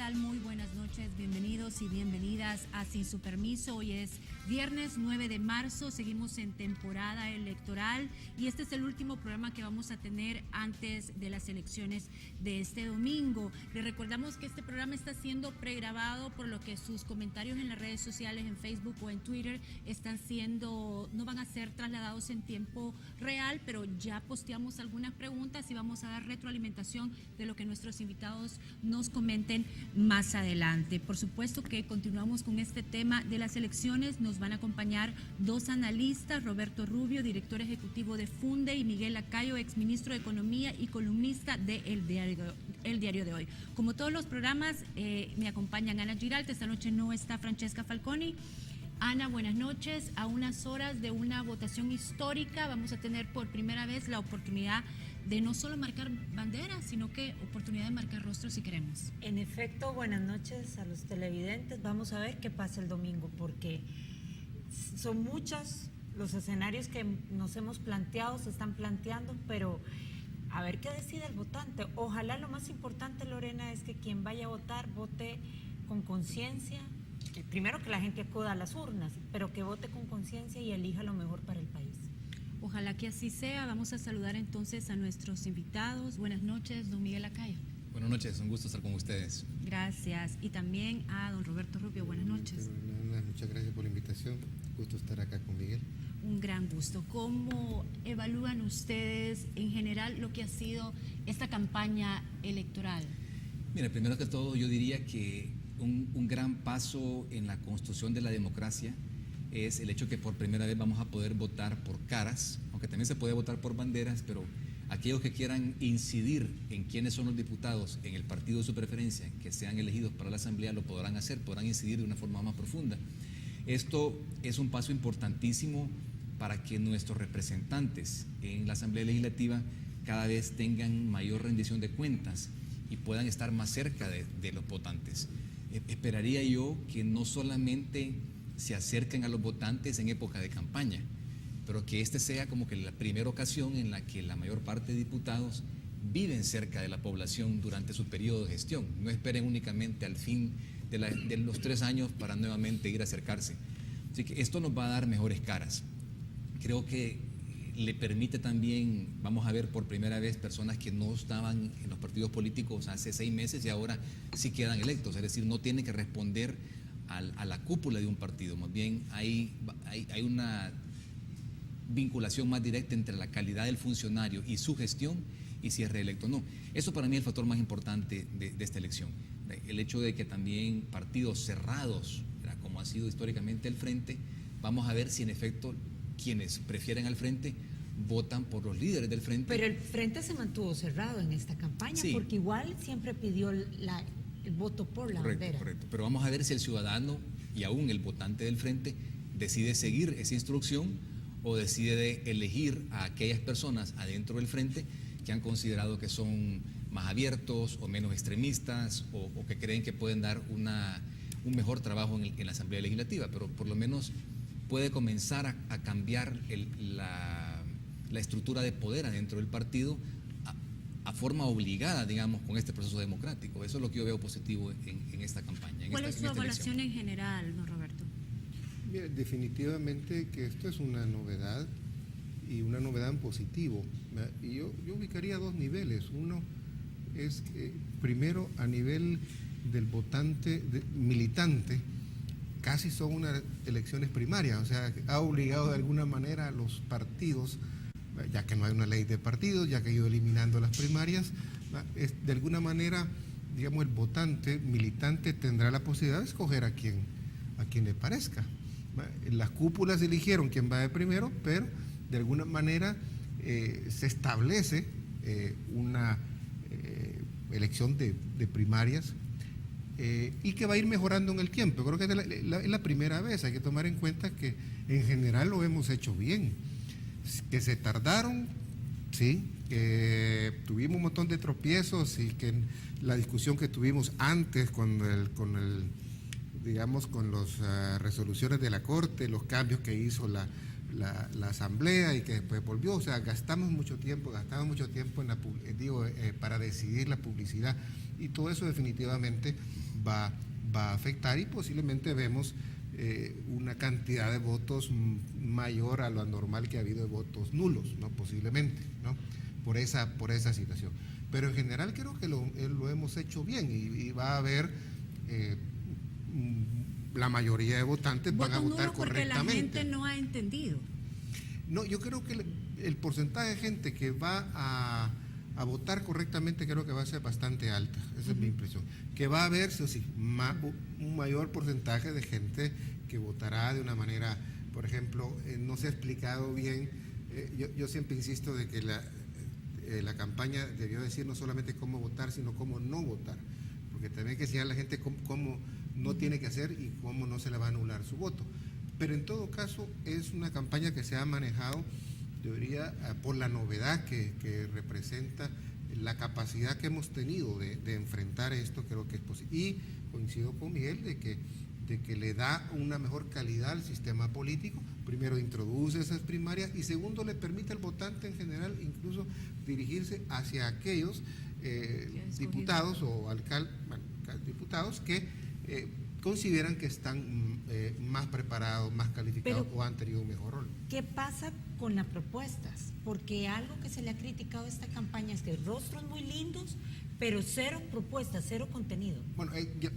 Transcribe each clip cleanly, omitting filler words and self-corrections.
tal? Muy buenas noches, bienvenidos y bienvenidas a Sin Su Permiso. Hoy es viernes 9 de marzo, seguimos en temporada electoral y este es el último programa que vamos a tener antes de las elecciones de este domingo. Les recordamos que este programa está siendo pregrabado, por lo que sus comentarios en las redes sociales, en Facebook o en Twitter, no van a ser trasladados en tiempo real, pero ya posteamos algunas preguntas y vamos a dar retroalimentación de lo que nuestros invitados nos comenten más adelante. Por supuesto que continuamos con este tema de las elecciones. Nos van a acompañar dos analistas, Roberto Rubio, director ejecutivo de Funde, y Miguel Lacayo, exministro de Economía y columnista de El Diario de Hoy. Como todos los programas, me acompañan Ana Giralt. Esta noche no está Francesca Falconi. Ana, buenas noches. A unas horas de una votación histórica, vamos a tener por primera vez la oportunidad de no solo marcar banderas, sino que oportunidad de marcar rostros si queremos. En efecto, buenas noches a los televidentes. Vamos a ver qué pasa el domingo, porque son muchos los escenarios que nos hemos planteado, se están planteando, pero a ver qué decide el votante. Ojalá lo más importante, Lorena, es que quien vaya a votar, vote con conciencia. Primero, que la gente acuda a las urnas, pero que vote con conciencia y elija lo mejor para el país. Ojalá que así sea. Vamos a saludar entonces a nuestros invitados. Buenas noches, don Miguel Lacayo. Buenas noches, un gusto estar con ustedes. Gracias. Y también a don Roberto Rubio. Buenas noches. Muchas gracias por la invitación. Gusto estar acá con Miguel. Un gran gusto. ¿Cómo evalúan ustedes en general lo que ha sido esta campaña electoral? Mira, primero que todo yo diría que un gran paso en la construcción de la democracia es el hecho que por primera vez vamos a poder votar por caras, aunque también se puede votar por banderas, pero aquellos que quieran incidir en quiénes son los diputados en el partido de su preferencia, que sean elegidos para la Asamblea, lo podrán hacer, podrán incidir de una forma más profunda. Esto es un paso importantísimo para que nuestros representantes en la Asamblea Legislativa cada vez tengan mayor rendición de cuentas y puedan estar más cerca de los votantes. Esperaría yo que no solamente se acerquen a los votantes en época de campaña, pero que este sea como que la primera ocasión en la que la mayor parte de diputados viven cerca de la población durante su periodo de gestión. No esperen únicamente al fin de los 3 años para nuevamente ir a acercarse. Así que esto nos va a dar mejores caras. Creo que le permite también, vamos a ver por primera vez personas que no estaban en los partidos políticos hace 6 meses y ahora sí quedan electos, es decir, no tienen que responder a la cúpula de un partido, más bien hay una vinculación más directa entre la calidad del funcionario y su gestión y si es reelecto o no. Eso para mí es el factor más importante de esta elección. El hecho de que también partidos cerrados, como ha sido históricamente el Frente, vamos a ver si en efecto quienes prefieren al Frente votan por los líderes del Frente. Pero el Frente se mantuvo cerrado en esta campaña, sí, porque igual siempre pidió el voto por la bandera. Correcto, pero vamos a ver si el ciudadano y aún el votante del Frente decide seguir esa instrucción o decide elegir a aquellas personas adentro del Frente que han considerado que son más abiertos o menos extremistas o que creen que pueden dar un mejor trabajo en la Asamblea Legislativa, pero por lo menos puede comenzar a cambiar la estructura de poder adentro del partido a forma obligada, digamos, con este proceso democrático. Eso es lo que yo veo positivo en esta campaña. ¿Cuál es su evaluación en general, don Roberto? Bien, definitivamente que esto es una novedad y una novedad en positivo. Y yo ubicaría 2 niveles. Uno es, primero, a nivel del votante militante, casi son unas elecciones primarias, o sea, ha obligado de alguna manera a los partidos, ya que no hay una ley de partidos, ya que ha ido eliminando las primarias, de alguna manera, digamos, el votante militante tendrá la posibilidad de escoger a quien le parezca. Las cúpulas eligieron quién va de primero, pero de alguna manera se establece una elección de primarias y que va a ir mejorando en el tiempo. Creo que es la primera vez. Hay que tomar en cuenta que en general lo hemos hecho bien, que se tardaron, sí, que tuvimos un montón de tropiezos y que la discusión que tuvimos antes con las resoluciones de la Corte, los cambios que hizo la asamblea y que después volvió. O sea, gastamos mucho tiempo en para decidir la publicidad, y todo eso definitivamente va a afectar, y posiblemente vemos una cantidad de votos mayor a lo anormal que ha habido de votos nulos, ¿no? Posiblemente, ¿no? Por esa situación. Pero en general creo que lo hemos hecho bien, y va a haber la mayoría de votantes van a votar correctamente. Porque la gente no ha entendido. No, yo creo que el porcentaje de gente que va a votar correctamente creo que va a ser bastante alta. Esa es mi impresión. Que va a haber, sí, un mayor porcentaje de gente que votará de una manera, por ejemplo, no se ha explicado bien. Yo siempre insisto de que la campaña debió decir no solamente cómo votar, sino cómo no votar, porque también hay que enseñar a la gente cómo no tiene que hacer y cómo no se le va a anular su voto. Pero en todo caso es una campaña que se ha manejado, debería, por la novedad que representa, la capacidad que hemos tenido de enfrentar esto, creo que es posible. Y coincido con Miguel de que le da una mejor calidad al sistema político. Primero, introduce esas primarias, y segundo, le permite al votante en general incluso dirigirse hacia aquellos diputados o diputados que consideran que están más preparados, más calificados, o han tenido un mejor rol. ¿Qué pasa con las propuestas? Porque algo que se le ha criticado a esta campaña es que rostros muy lindos, pero cero propuestas, cero contenido. Bueno, ya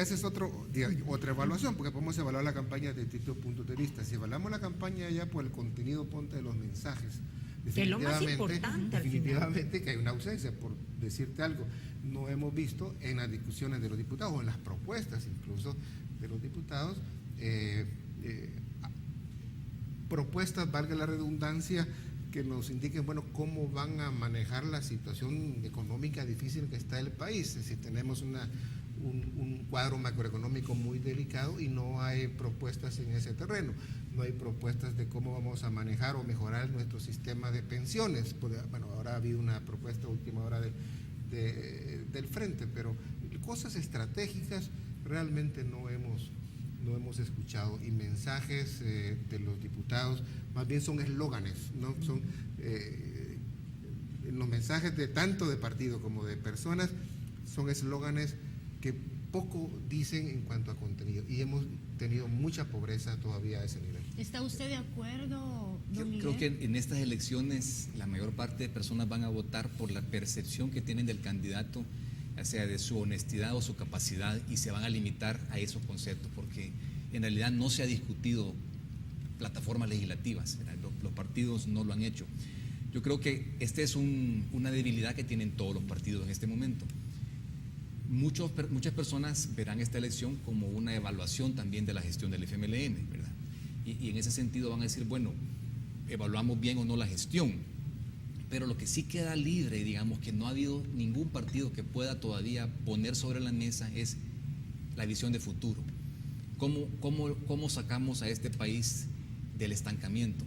esa es otra evaluación, porque podemos evaluar la campaña desde distintos puntos de vista. Si evaluamos la campaña ya por el contenido, ponte, de los mensajes, que es lo más importante. Definitivamente que hay una ausencia. Por decirte algo, no hemos visto en las discusiones de los diputados, o en las propuestas incluso de los diputados, propuestas, valga la redundancia, que nos indiquen, bueno, cómo van a manejar la situación económica difícil que está el país. Es decir, tenemos un cuadro macroeconómico muy delicado y no hay propuestas en ese terreno. No hay propuestas de cómo vamos a manejar o mejorar nuestro sistema de pensiones. Bueno, ahora ha habido una propuesta a última hora del Frente, pero cosas estratégicas realmente no hemos escuchado, y mensajes de los diputados más bien son eslóganes, ¿no? Son los mensajes de tanto de partido como de personas, son eslóganes que poco dicen en cuanto a contenido, y hemos tenido mucha pobreza todavía a ese nivel. ¿Está usted de acuerdo, don Miguel? Creo que en estas elecciones la mayor parte de personas van a votar por la percepción que tienen del candidato, ya sea de su honestidad o su capacidad, y se van a limitar a esos conceptos, porque en realidad no se ha discutido plataformas legislativas, los partidos no lo han hecho. Yo creo que esta es una debilidad que tienen todos los partidos en este momento. Muchas personas verán esta elección como una evaluación también de la gestión del FMLN, ¿verdad? Y en ese sentido van a decir, bueno, evaluamos bien o no la gestión, pero lo que sí queda libre, digamos, que no ha habido ningún partido que pueda todavía poner sobre la mesa, es la visión de futuro. ¿Cómo sacamos a este país del estancamiento?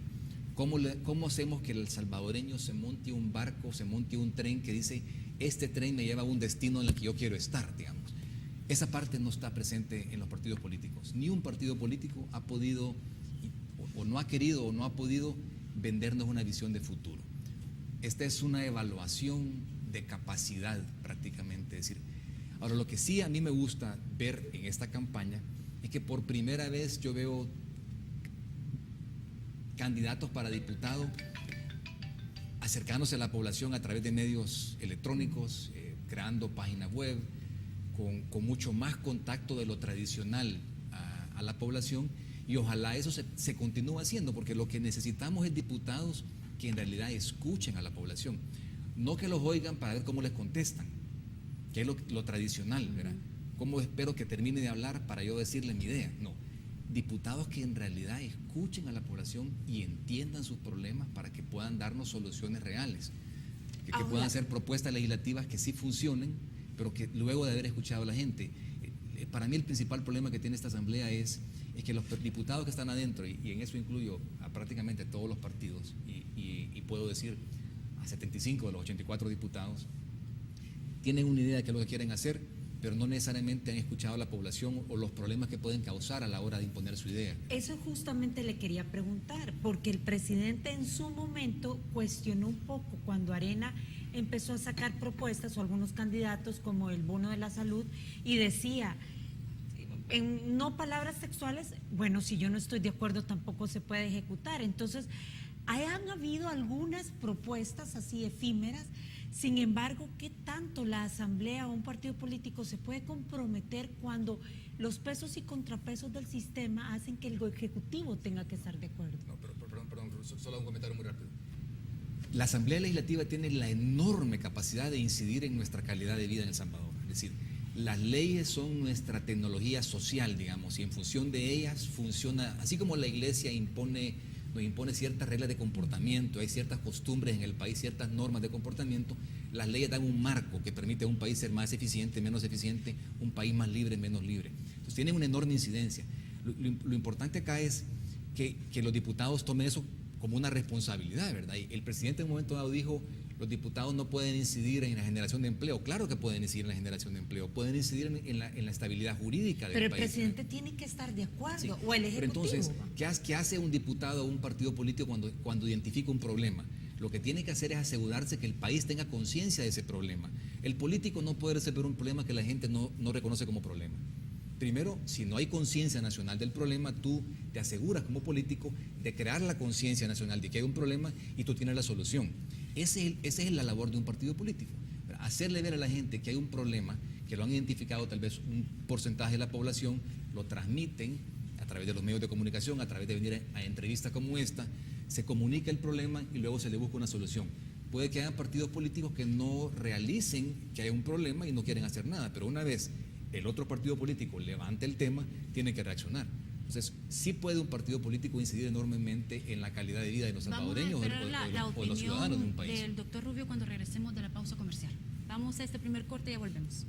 ¿Cómo hacemos que el salvadoreño se monte un barco, se monte un tren que dice, este tren me lleva a un destino en el que yo quiero estar, digamos? Esa parte no está presente en los partidos políticos. Ni un partido político ha podido, o no ha querido, o no ha podido vendernos una visión de futuro. Esta es una evaluación de capacidad prácticamente. Es decir, ahora, lo que sí a mí me gusta ver en esta campaña es que por primera vez yo veo candidatos para diputado acercándose a la población a través de medios electrónicos, creando páginas web, con mucho más contacto de lo tradicional a la población, y ojalá eso se continúe haciendo, porque lo que necesitamos es diputados que en realidad escuchen a la población, no que los oigan para ver cómo les contestan, que es lo tradicional, ¿verdad? ¿Cómo espero que termine de hablar para yo decirle mi idea? No, diputados que en realidad escuchen a la población y entiendan sus problemas para que puedan darnos soluciones reales, que puedan hacer propuestas legislativas que sí funcionen, pero que luego de haber escuchado a la gente. Para mí el principal problema que tiene esta asamblea es que los diputados que están adentro, y en eso incluyo a prácticamente todos los partidos, y puedo decir a 75 de los 84 diputados, tienen una idea de qué es lo que quieren hacer, pero no necesariamente han escuchado a la población o los problemas que pueden causar a la hora de imponer su idea. Eso justamente le quería preguntar, porque el presidente en su momento cuestionó un poco cuando Arena empezó a sacar propuestas o algunos candidatos como el bono de la salud y decía, en no palabras sexuales, bueno, si yo no estoy de acuerdo tampoco se puede ejecutar. Entonces, han habido algunas propuestas así efímeras. Sin embargo, ¿qué tanto la Asamblea o un partido político se puede comprometer cuando los pesos y contrapesos del sistema hacen que el Ejecutivo tenga que estar de acuerdo? No, perdón, solo un comentario muy rápido. La Asamblea Legislativa tiene la enorme capacidad de incidir en nuestra calidad de vida en El Salvador. Es decir, las leyes son nuestra tecnología social, digamos, y en función de ellas funciona, así como la Iglesia nos impone ciertas reglas de comportamiento, hay ciertas costumbres en el país, ciertas normas de comportamiento, las leyes dan un marco que permite a un país ser más eficiente, menos eficiente, un país más libre, menos libre. Entonces tienen una enorme incidencia. Lo importante acá es que los diputados tomen eso como una responsabilidad, ¿verdad? Y el presidente en un momento dado dijo, los diputados no pueden incidir en la generación de empleo. Claro que pueden incidir en la generación de empleo, pueden incidir en la estabilidad jurídica del país. Pero el presidente tiene que estar de acuerdo, sí, o el Ejecutivo. Pero entonces, ¿qué hace un diputado o un partido político cuando identifica un problema? Lo que tiene que hacer es asegurarse que el país tenga conciencia de ese problema. El político no puede resolver un problema que la gente no reconoce como problema. Primero, si no hay conciencia nacional del problema, tú te aseguras como político de crear la conciencia nacional de que hay un problema y tú tienes la solución. Esa es la labor de un partido político. Hacerle ver a la gente que hay un problema, que lo han identificado tal vez un porcentaje de la población, lo transmiten a través de los medios de comunicación, a través de venir a entrevistas como esta, se comunica el problema y luego se le busca una solución. Puede que haya partidos políticos que no realicen que hay un problema y no quieren hacer nada, pero una vez el otro partido político levante el tema, tiene que reaccionar. Entonces, sí puede un partido político incidir enormemente en la calidad de vida de los salvadoreños o de los ciudadanos de un país. Del doctor Rubio cuando regresemos de la pausa comercial. Vamos a este primer corte y ya volvemos.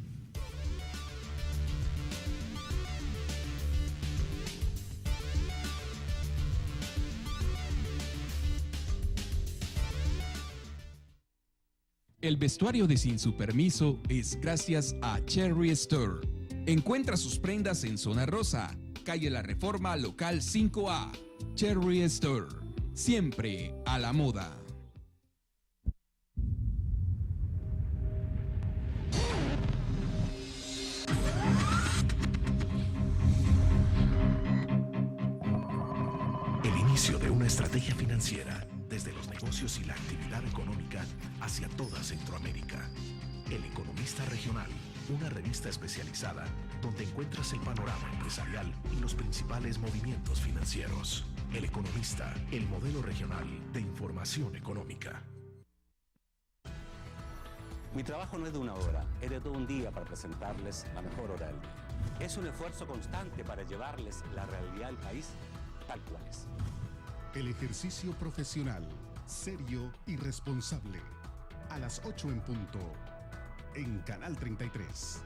El vestuario de Sin Su Permiso es gracias a Cherry Store. Encuentra sus prendas en Zona Rosa, calle La Reforma, local 5A. Cherry Store, siempre a la moda. El inicio de una estrategia financiera, desde los negocios y la actividad económica hacia toda Centroamérica. El Economista Regional, una revista especializada donde encuentras el panorama empresarial y los principales movimientos financieros. El Economista, el modelo regional de información económica. Mi trabajo no es de una hora, es de todo un día para presentarles la mejor hora del día. Es un esfuerzo constante para llevarles la realidad del país tal cual es. El ejercicio profesional, serio y responsable. A las 8 en punto, en Canal 33.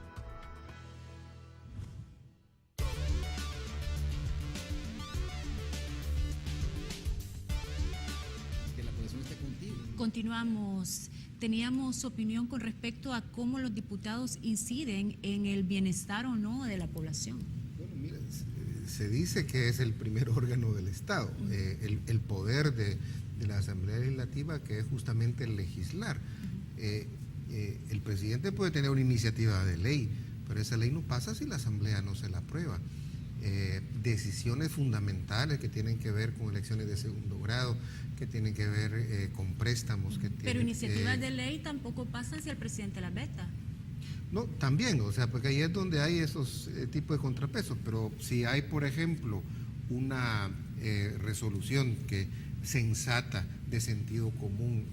Que la población esté contigo. Continuamos. Teníamos opinión con respecto a cómo los diputados inciden en el bienestar o no de la población. Bueno, mira, se dice que es el primer órgano del Estado, el poder de la Asamblea Legislativa, que es justamente el legislar. El presidente puede tener una iniciativa de ley, pero esa ley no pasa si la Asamblea no se la aprueba. Decisiones fundamentales que tienen que ver con elecciones de segundo grado, que tienen que ver con préstamos. Pero iniciativas de ley tampoco pasan si el presidente las veta. No, también, o sea, porque ahí es donde hay esos tipos de contrapesos, pero si hay, por ejemplo, una resolución que sensata de sentido común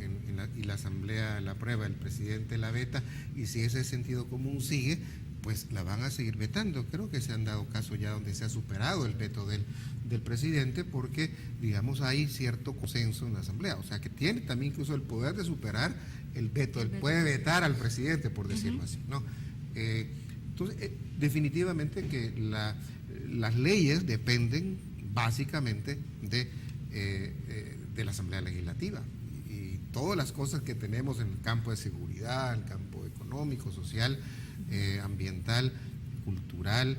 y la Asamblea la aprueba, el presidente la veta, y si ese sentido común sigue, pues la van a seguir vetando. Creo que se han dado casos ya donde se ha superado el veto del presidente porque, digamos, hay cierto consenso en la Asamblea, o sea, que tiene también incluso el poder de superar el veto, él puede vetar al presidente, por decirlo así, ¿no? Entonces, definitivamente que las leyes dependen básicamente de la Asamblea Legislativa todas las cosas que tenemos en el campo de seguridad, en el campo económico, social, ambiental, cultural,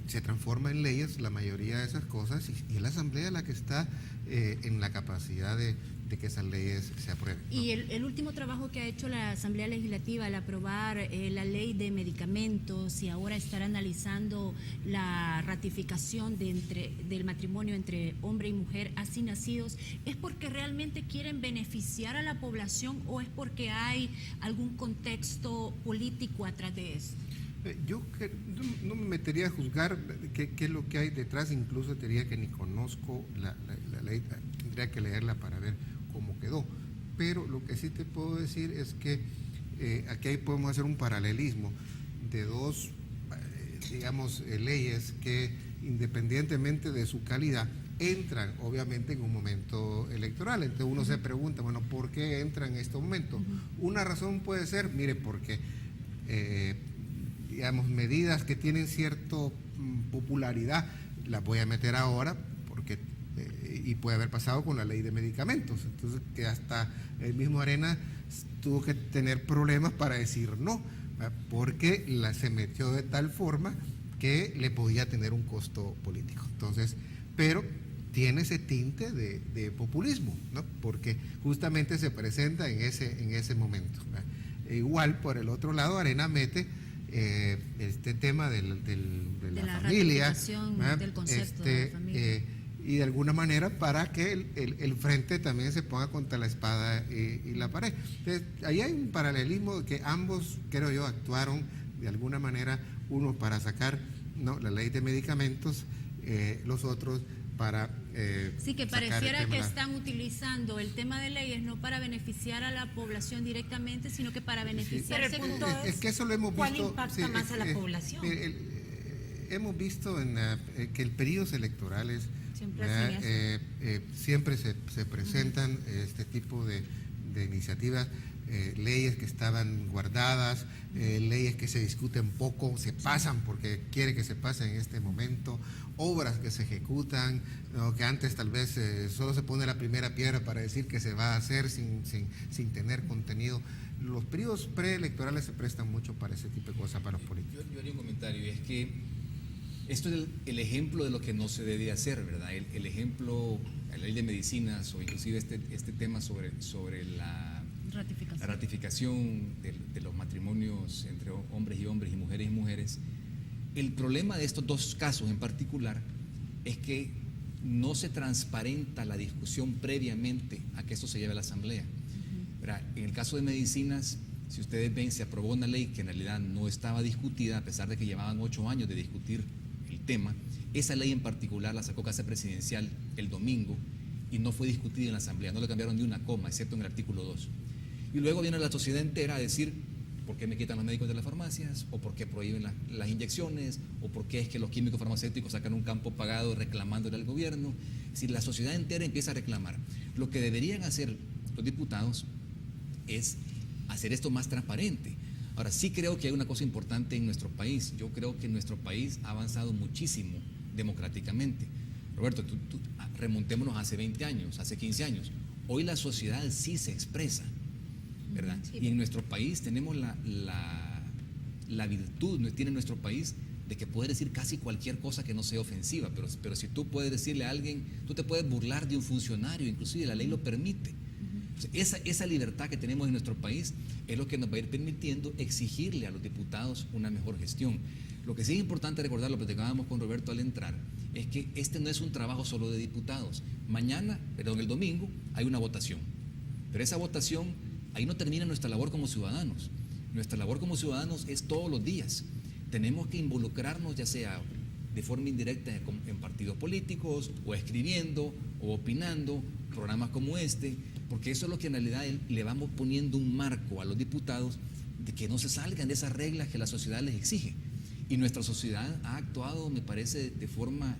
se transforma en leyes la mayoría de esas cosas y es la Asamblea la que está en la capacidad de que esas leyes se aprueben, ¿no? Y el último trabajo que ha hecho la Asamblea Legislativa al aprobar la ley de medicamentos y ahora estar analizando la ratificación del matrimonio entre hombre y mujer así nacidos, ¿es porque realmente quieren beneficiar a la población o es porque hay algún contexto político atrás de esto? Yo no me metería a juzgar qué es lo que hay detrás, incluso te diría que ni conozco la ley, tendría que leerla para ver cómo quedó, pero lo que sí te puedo decir es que aquí podemos hacer un paralelismo de dos, digamos, leyes que independientemente de su calidad entran obviamente en un momento electoral. Entonces uno se pregunta, bueno, ¿por qué entran en este momento? Una razón puede ser, mire, porque digamos, medidas que tienen cierta popularidad las voy a meter ahora porque y puede haber pasado con la ley de medicamentos. Entonces que hasta el mismo Arena tuvo que tener problemas para decir no, porque se metió de tal forma que le podía tener un costo político. Entonces, pero tiene ese tinte de populismo, ¿no? Porque justamente se presenta en ese momento. Igual, por el otro lado, Arena mete este tema de la familia, del concepto de la familia. Y de alguna manera para que el frente también se ponga contra la espada y la pared. Entonces, ahí hay un paralelismo que ambos, creo yo, actuaron de alguna manera, uno para sacar la ley de medicamentos, los otros para sí, que pareciera que están utilizando el tema de leyes no para beneficiar a la población directamente, sino que para beneficiarse. Pero el punto es que eso lo hemos ¿cuál visto. impacta más a la población? Hemos visto que en periodos electorales siempre se presentan este tipo de iniciativas, leyes que estaban guardadas, leyes que se discuten poco, se pasan porque quiere que se pasen en este momento, obras que se ejecutan, ¿no? Que antes tal vez solo se pone la primera piedra para decir que se va a hacer sin tener contenido. Los periodos preelectorales se prestan mucho para ese tipo de cosas para los políticos. Yo haría un comentario, y es que esto es el ejemplo de lo que no se debe hacer, ¿verdad? El ejemplo, la ley de medicinas o inclusive este tema sobre la ratificación de los matrimonios entre hombres y mujeres. El problema de estos dos casos en particular es que no se transparenta la discusión previamente a que esto se lleve a la Asamblea. ¿Verdad? En el caso de medicinas, si ustedes ven, se aprobó una ley que en realidad no estaba discutida, a pesar de que llevaban 8 años de discutir el tema. Esa ley en particular la sacó Casa Presidencial el domingo y no fue discutida en la Asamblea, no le cambiaron ni una coma, excepto en el artículo 2. Y luego viene la sociedad entera a decir, ¿por qué me quitan los médicos de las farmacias? ¿O por qué prohíben las inyecciones? ¿O por qué es que los químicos farmacéuticos sacan un campo pagado reclamándole al gobierno? Es decir, la sociedad entera empieza a reclamar. Lo que deberían hacer los diputados es hacer esto más transparente. Ahora, sí creo que hay una cosa importante en nuestro país. Yo creo que nuestro país ha avanzado muchísimo democráticamente. Roberto, remontémonos hace 20 años, hace 15 años. Hoy la sociedad sí se expresa, ¿verdad? Sí. Y en nuestro país tenemos la virtud, tiene nuestro país, de que puede decir casi cualquier cosa que no sea ofensiva, pero si tú puedes decirle a alguien, tú te puedes burlar de un funcionario, inclusive la ley lo permite. O sea, esa libertad que tenemos en nuestro país es lo que nos va a ir permitiendo exigirle a los diputados una mejor gestión. Lo que sí es importante recordar, lo platicábamos con Roberto al entrar, es que este no es un trabajo solo de diputados. El domingo hay una votación, pero esa votación, ahí no termina nuestra labor como ciudadanos. Nuestra labor como ciudadanos es todos los días. Tenemos que involucrarnos, ya sea de forma indirecta en partidos políticos, o escribiendo, o opinando, programas como este, porque eso es lo que en realidad le vamos poniendo un marco a los diputados de que no se salgan de esas reglas que la sociedad les exige. Y nuestra sociedad ha actuado, me parece, de forma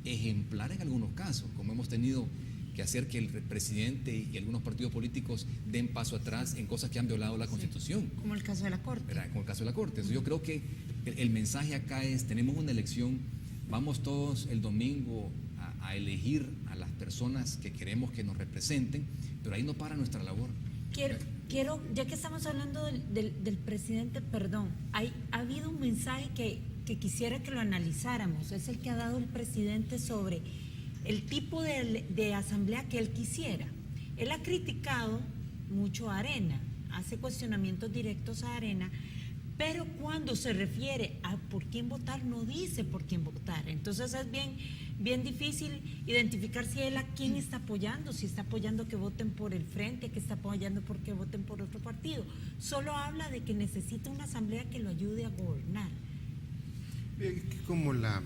ejemplar en algunos casos, como hemos tenido que hacer que el presidente y algunos partidos políticos den paso atrás en cosas que han violado la Constitución. Como el caso de la Corte. ¿Verdad? Como el caso de la Corte. Entonces, yo creo que el mensaje acá es, tenemos una elección, vamos todos el domingo a elegir a las personas que queremos que nos representen, pero ahí no para nuestra labor. Quiero, ya que estamos hablando del presidente, perdón, ha habido un mensaje que quisiera que lo analizáramos, es el que ha dado el presidente sobre el tipo de asamblea que él quisiera. Él ha criticado mucho a Arena, hace cuestionamientos directos a Arena, pero cuando se refiere a por quién votar, no dice por quién votar. Entonces es bien difícil identificar si él a quién está apoyando, si está apoyando que voten por el Frente, que está apoyando porque voten por otro partido. Solo habla de que necesita una asamblea que lo ayude a gobernar. Bien, como la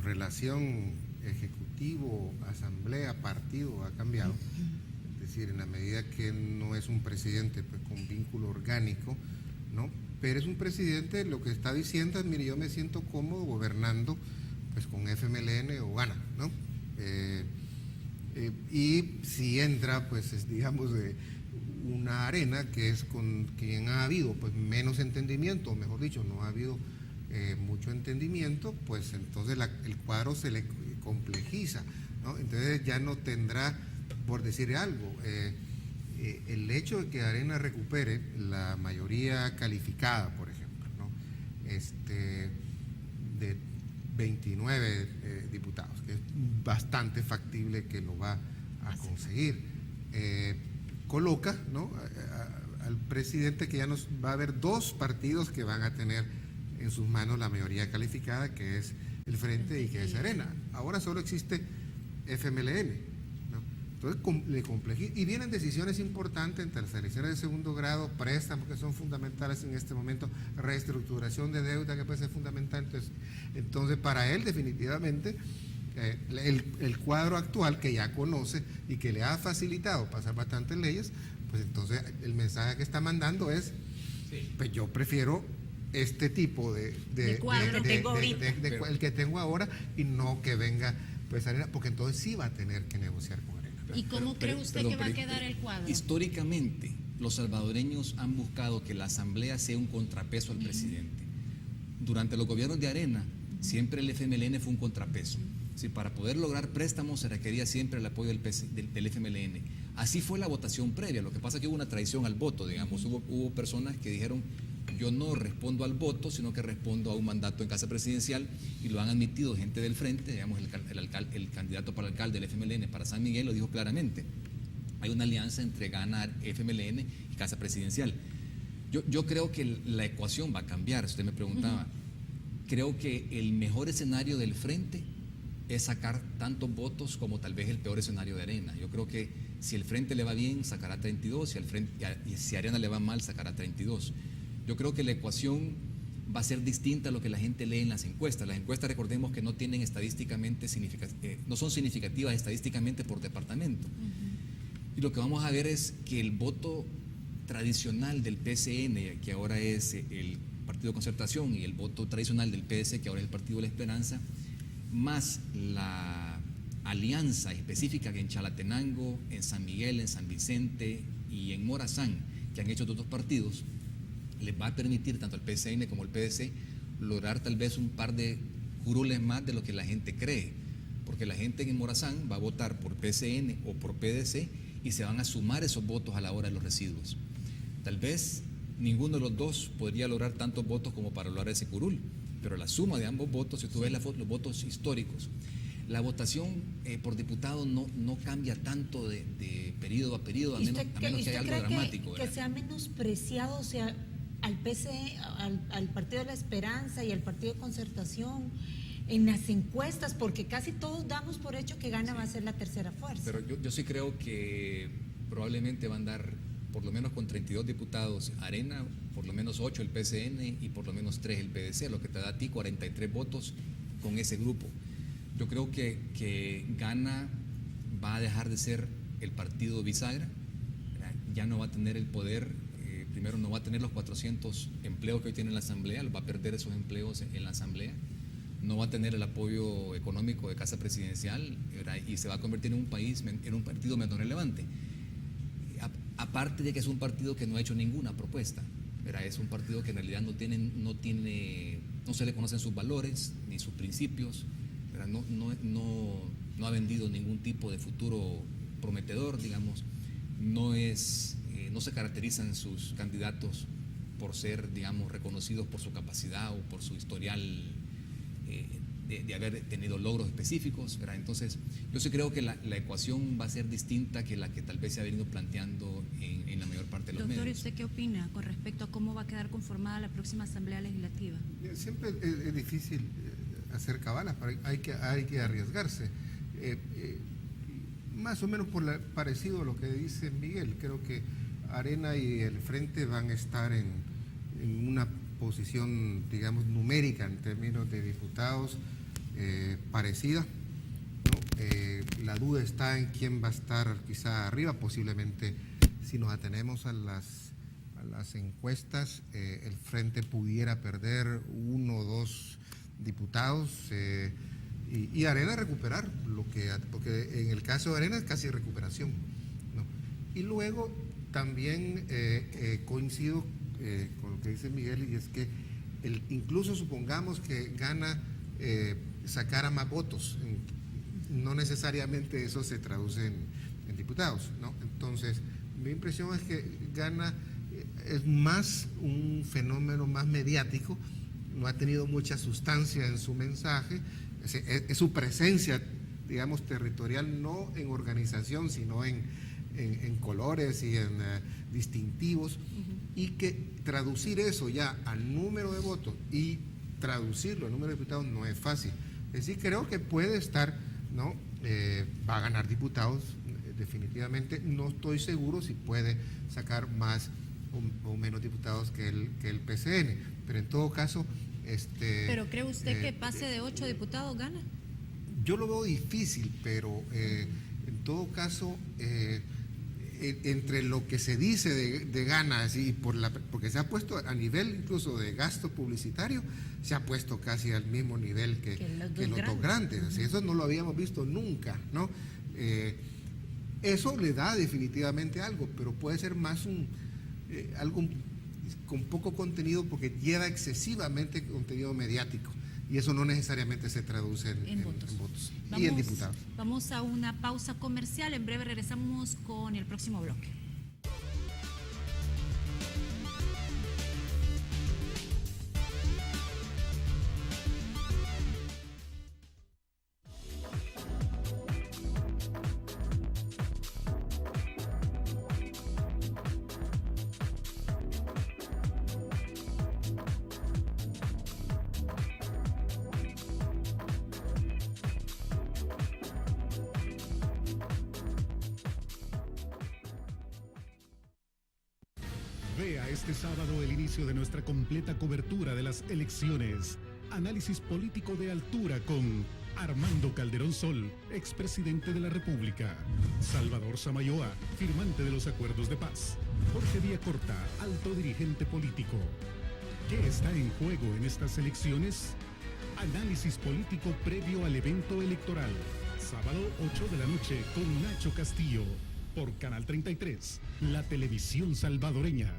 relación ejecutivo-asamblea-partido ha cambiado, es decir, en la medida que no es un presidente pues, con vínculo orgánico, ¿no? Pero es un presidente, lo que está diciendo es, mire, yo me siento cómodo gobernando pues con FMLN o GANA, ¿no? Y si entra, pues es, digamos, una Arena que es con quien ha habido pues menos entendimiento, o mejor dicho, no ha habido mucho entendimiento, pues entonces el cuadro se le complejiza, ¿no? Entonces ya no tendrá, por decir algo, el hecho de que Arena recupere la mayoría calificada, por ejemplo, ¿no? De 29 diputados, que es bastante factible que lo va a conseguir, coloca, ¿no?, al presidente que ya nos va a haber dos partidos que van a tener en sus manos la mayoría calificada, que es el Frente y que es Arena. Ahora solo existe FMLN. Entonces le complejiza, y vienen decisiones importantes entre las elecciones de segundo grado, préstamos que son fundamentales en este momento, reestructuración de deuda que puede ser fundamental. Entonces para él definitivamente el cuadro actual que ya conoce y que le ha facilitado pasar bastantes leyes, pues entonces el mensaje que está mandando es, pues yo prefiero este tipo de cuadro que tengo ahorita, el que tengo ahora, y no que venga pues Arena, porque entonces sí va a tener que negociar con Arena. ¿Y cómo cree usted que va a quedar el cuadro? Históricamente, los salvadoreños han buscado que la asamblea sea un contrapeso al presidente. Durante los gobiernos de Arena, siempre el FMLN fue un contrapeso. Sí, para poder lograr préstamos se requería siempre el apoyo del FMLN. Así fue la votación previa. Lo que pasa es que hubo una traición al voto, digamos. Hubo personas que dijeron, yo no respondo al voto, sino que respondo a un mandato en casa presidencial, y lo han admitido gente del Frente, digamos, el candidato para alcalde del FMLN para San Miguel lo dijo claramente. Hay una alianza entre GANA, FMLN y casa presidencial. Yo creo que la ecuación va a cambiar, si usted me preguntaba. Creo que el mejor escenario del Frente es sacar tantos votos como tal vez el peor escenario de Arena. Yo creo que si el Frente le va bien, sacará 32, y si a Arena le va mal, sacará 32. Yo creo que la ecuación va a ser distinta a lo que la gente lee en las encuestas. Las encuestas, recordemos que no tienen estadísticamente no son significativas estadísticamente por departamento. Y lo que vamos a ver es que el voto tradicional del PCN, que ahora es el Partido de Concertación, y el voto tradicional del PDC, que ahora es el Partido de la Esperanza, más la alianza específica que en Chalatenango, en San Miguel, en San Vicente y en Morazán, que han hecho estos dos partidos, les va a permitir tanto al PCN como al PDC lograr tal vez un par de curules más de lo que la gente cree, porque la gente en Morazán va a votar por PCN o por PDC y se van a sumar esos votos a la hora de los residuos. Tal vez ninguno de los dos podría lograr tantos votos como para lograr ese curul, pero la suma de ambos votos, si tú ves los votos históricos, la votación por diputado no cambia tanto de periodo a periodo, a menos que haya algo dramático. Que se ha menospreciado, o sea, al PCE, al Partido de la Esperanza y al Partido de Concertación en las encuestas, porque casi todos damos por hecho que GANA va a ser la tercera fuerza. Pero yo sí creo que probablemente va a andar por lo menos con 32 diputados Arena, por lo menos 8 el PCN y por lo menos 3 el PDC, lo que te da a ti 43 votos con ese grupo. Yo creo que GANA va a dejar de ser el partido bisagra, ya no va a tener el poder. Primero, no va a tener los 400 empleos que hoy tiene la Asamblea, va a perder esos empleos en la Asamblea, no va a tener el apoyo económico de casa presidencial, ¿verdad? Y se va a convertir en un partido menos relevante. Aparte de que es un partido que no ha hecho ninguna propuesta, ¿verdad? Es un partido que en realidad no se le conocen sus valores ni sus principios, ¿verdad? No ha vendido ningún tipo de futuro prometedor, digamos, no es no se caracterizan sus candidatos por ser, digamos, reconocidos por su capacidad o por su historial de haber tenido logros específicos, ¿verdad? Entonces, yo sí creo que la ecuación va a ser distinta que la que tal vez se ha venido planteando en la mayor parte de los Doctor, ¿y medios. usted qué opina con respecto a cómo va a quedar conformada la próxima Asamblea Legislativa? Siempre es difícil hacer cabalas, pero hay que arriesgarse. Más o menos parecido a lo que dice Miguel, creo que Arena y el Frente van a estar en una posición, digamos, numérica en términos de diputados parecida, ¿no? La duda está en quién va a estar quizá arriba, posiblemente si nos atenemos a las encuestas, el Frente pudiera perder 1 o 2 diputados y Arena recuperar, porque en el caso de Arena es casi recuperación, ¿no? Y luego también coincido con lo que dice Miguel, y es que incluso supongamos que gana sacara más votos, no necesariamente eso se traduce en diputados, ¿no? Entonces, mi impresión es que gana, es más un fenómeno más mediático, no ha tenido mucha sustancia en su mensaje, es su presencia, digamos, territorial, no en organización, sino en colores y en distintivos, y que traducir eso ya al número de votos y traducirlo al número de diputados no es fácil. Es decir, creo que puede estar, ¿no? Va a ganar diputados, definitivamente. No estoy seguro si puede sacar más o menos diputados que el PCN, pero en todo caso... ¿Pero cree usted que pase de 8 diputados gana? Yo lo veo difícil, pero en todo caso, entre lo que se dice de ganas y porque se ha puesto a nivel incluso de gasto publicitario, se ha puesto casi al mismo nivel que los dos grandes. Así, eso no lo habíamos visto nunca, ¿no? Eso le da definitivamente algo, pero puede ser más algo con poco contenido porque lleva excesivamente contenido mediático. Y eso no necesariamente se traduce en votos y en diputados. Vamos a una pausa comercial. En breve regresamos con el próximo bloque. Vea este sábado el inicio de nuestra completa cobertura de las elecciones. Análisis político de altura con Armando Calderón Sol, expresidente de la República. Salvador Samayoa, firmante de los acuerdos de paz. Jorge Villacorta, alto dirigente político. ¿Qué está en juego en estas elecciones? Análisis político previo al evento electoral. Sábado 8 de la noche con Nacho Castillo. Por Canal 33, la televisión salvadoreña.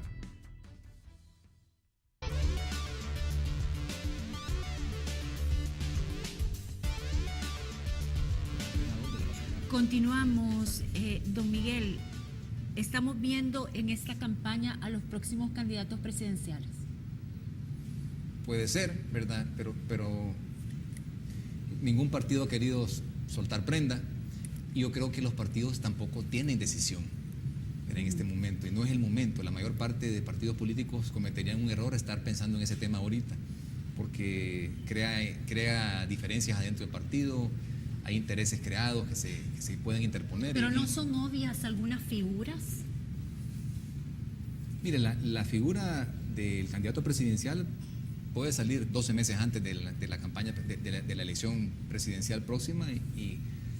Continuamos, don Miguel. Estamos viendo en esta campaña a los próximos candidatos presidenciales. Puede ser, ¿verdad? Pero ningún partido ha querido soltar prenda. Y yo creo que los partidos tampoco tienen decisión en este momento, y no es el momento. La mayor parte de partidos políticos cometerían un error estar pensando en ese tema ahorita, porque crea diferencias adentro del partido, hay intereses creados que se pueden interponer. ¿Pero no son obvias algunas figuras? Mire, la figura del candidato presidencial puede salir 12 meses antes de la campaña, de la elección presidencial próxima y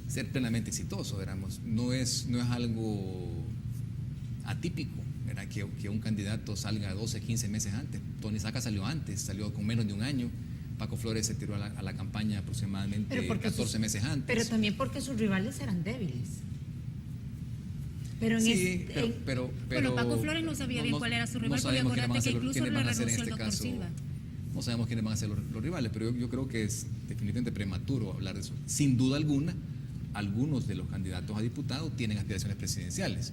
ser plenamente exitoso, digamos. No es algo atípico, ¿verdad? Que un candidato salga 12, 15 meses antes. Tony Saca salió antes, salió con menos de un año. Paco Flores se tiró a la campaña aproximadamente 14 meses antes. Pero también porque sus rivales eran débiles. Pero bueno, Paco Flores no sabía bien cuál era su rival, porque acuérdate que incluso le renunció el doctor Silva. No sabemos quiénes van a ser los rivales, pero yo creo que es definitivamente prematuro hablar de eso. Sin duda alguna, algunos de los candidatos a diputados tienen aspiraciones presidenciales.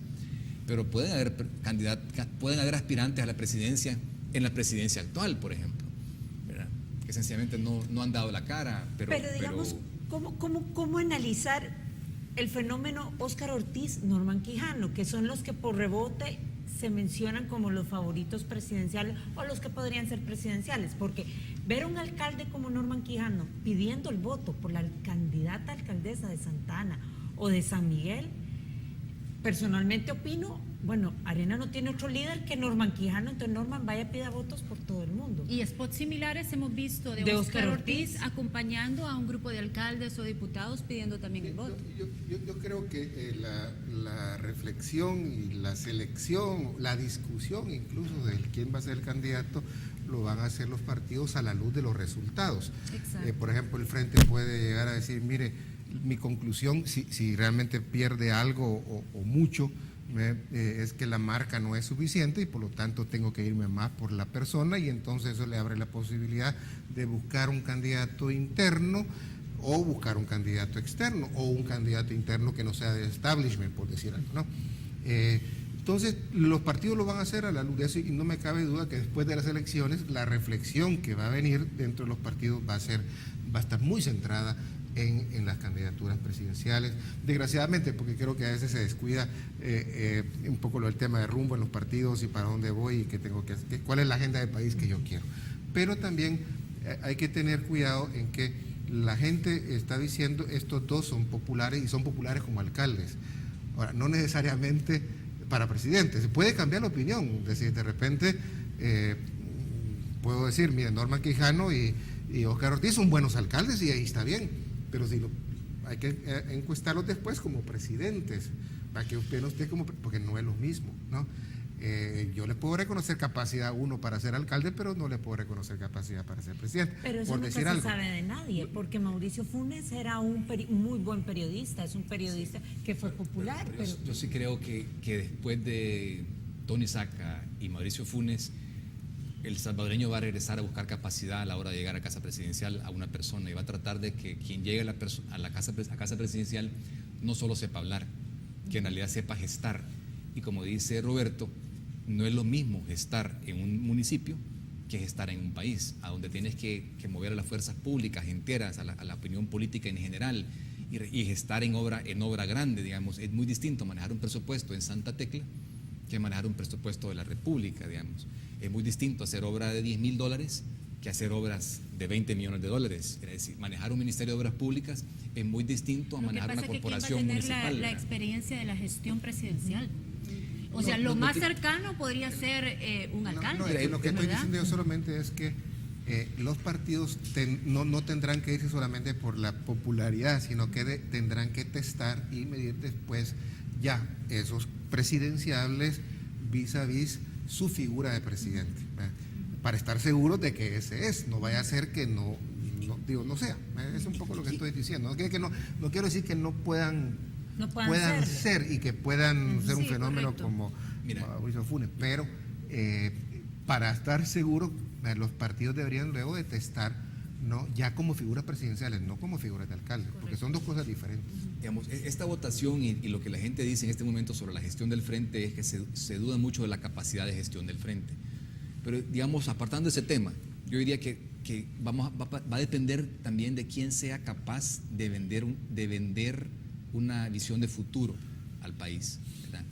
pero pueden haber aspirantes a la presidencia en la presidencia actual, por ejemplo, ¿verdad? Que sencillamente no han dado la cara. Pero digamos, ¿cómo analizar el fenómeno Óscar Ortiz, Norman Quijano, que son los que por rebote se mencionan como los favoritos presidenciales o los que podrían ser presidenciales? Porque ver a un alcalde como Norman Quijano pidiendo el voto por la candidata alcaldesa de Santa Ana o de San Miguel, personalmente opino, bueno, Arena no tiene otro líder que Norman Quijano, entonces Norman vaya a pedir votos por todo el mundo. Y spots similares hemos visto de Óscar Ortiz acompañando a un grupo de alcaldes o diputados pidiendo también el voto. Yo creo que la reflexión y la selección, la discusión incluso de quién va a ser el candidato, lo van a hacer los partidos a la luz de los resultados. Por ejemplo, el Frente puede llegar a decir, mire, mi conclusión, si realmente pierde algo o mucho, es que la marca no es suficiente y por lo tanto tengo que irme más por la persona, y entonces eso le abre la posibilidad de buscar un candidato interno o buscar un candidato externo o un candidato interno que no sea de establishment, por decir algo, ¿no? Entonces los partidos lo van a hacer a la luz de eso, y no me cabe duda que después de las elecciones la reflexión que va a venir dentro de los partidos va a estar muy centrada en las candidaturas presidenciales, desgraciadamente, porque creo que a veces se descuida un poco el tema de rumbo en los partidos y para dónde voy y qué tengo que hacer, cuál es la agenda de país que yo quiero. Pero también hay que tener cuidado en que la gente está diciendo estos dos son populares y son populares como alcaldes. Ahora, no necesariamente para presidente, se puede cambiar la opinión, es decir, de repente puedo decir, mire, Norman Quijano y Óscar Ortiz son buenos alcaldes y ahí está bien, pero si hay que encuestarlos después como presidentes, para que usted no esté como, porque no es lo mismo, ¿no? Yo le puedo reconocer capacidad a uno para ser alcalde, pero no le puedo reconocer capacidad para ser presidente. Pero eso nunca se sabe de nadie, porque Mauricio Funes era un muy buen periodista, es un periodista que fue popular. Pero yo sí creo que después de Tony Saca y Mauricio Funes, el salvadoreño va a regresar a buscar capacidad a la hora de llegar a casa presidencial a una persona, y va a tratar de que quien llegue a la casa presidencial no solo sepa hablar, que en realidad sepa gestar. Y como dice Roberto, no es lo mismo gestar en un municipio que gestar en un país, a donde tienes que mover a las fuerzas públicas enteras, a la opinión política en general, y gestar en obra grande, digamos. Es muy distinto manejar un presupuesto en Santa Tecla que manejar un presupuesto de la República, digamos. Es muy distinto hacer obra de $10,000 que hacer obras de $20 millones. Es decir, manejar un Ministerio de Obras Públicas es muy distinto a manejar una corporación municipal. ¿Quién va a tener la experiencia de la gestión presidencial? O sea, lo más cercano podría ser un alcalde. Lo que estoy diciendo yo solamente es que los partidos no tendrán que irse solamente por la popularidad, sino que tendrán que testar y medir después ya esos presidenciables vis a vis su figura de presidente, para estar seguros de que ese es, no vaya a ser que no sea. Es un poco lo que estoy diciendo. No quiero decir que no puedan ser y que puedan ser un fenómeno correcto, como Mauricio Funes, pero para estar seguros, los partidos deberían luego de testar, ¿no?, ya como figuras presidenciales, no como figuras de alcalde, porque son dos cosas diferentes. Digamos, esta votación y lo que la gente dice en este momento sobre la gestión del Frente es que se duda mucho de la capacidad de gestión del Frente. Pero, digamos, apartando ese tema, yo diría que va a depender también de quién sea capaz de vender una visión de futuro al país, ¿verdad?